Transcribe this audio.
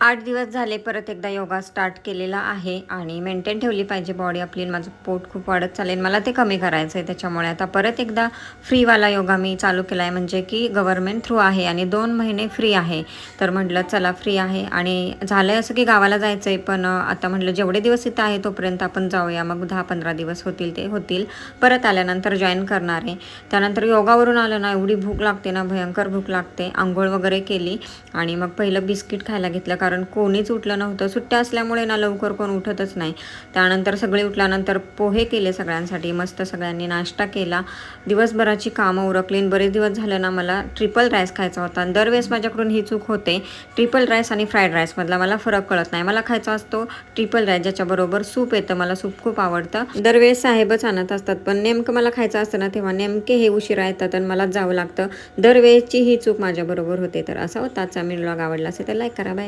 8 दिवस झाले परत एकदा योगा स्टार्ट केलेला आहे आणि मेंटेन ठेवली पाहिजे बॉडी आपली. माझं पोट खूप वाढत चालेल, मला ते कमी करायचं आहे. त्याच्यामुळे आता परत एकदा फ्रीवाला योगा मी चालू केला आहे, म्हणजे की गव्हर्नमेंट थ्रू आहे आणि 2 महिने फ्री आहे. तर म्हटलं चला फ्री आहे आणि झालं आहे असं की गावाला जायचं आहे, पण आता म्हटलं जेवढे दिवस इथं आहे तोपर्यंत आपण जाऊया. मग 10-15 दिवस होतील ते होतील, परत आल्यानंतर जॉईन करणार आहे. त्यानंतर योगावरून आलं ना, एवढी भूक लागते ना, भयंकर भूक लागते. आंघोळ वगैरे केली आणि मग पहिलं बिस्किट खायला घेतलं, कारण कोणीच उठलं नव्हतं. सुट्ट्या असल्यामुळे ना लवकर कोण उठतच नाही. त्यानंतर सगळे उठल्यानंतर पोहे केले सगळ्यांसाठी, मस्त सगळ्यांनी नाश्ता केला. दिवसभराची कामं उरकली. बरेच दिवस झालं ना मला ट्रिपल राईस खायचा होता. दरवेळेस माझ्याकडून ही चूक होते, ट्रिपल राईस आणि फ्राईड राईसमधला मला फरक कळत नाही. मला खायचा असतो ट्रिपल राईस, ज्याच्याबरोबर सूप येतं. मला सूप खूप आवडतं. दरवेळेस साहेबच आणत असतात, पण नेमकं मला खायचं असतं ना तेव्हा नेमके हे उशिरा येतात आणि मला जावं लागतं. दरवेळेसची ही चूक माझ्याबरोबर होते. तर असा होता आजचा व्लॉग. आवडला असेल तर लाईक करा. बाय.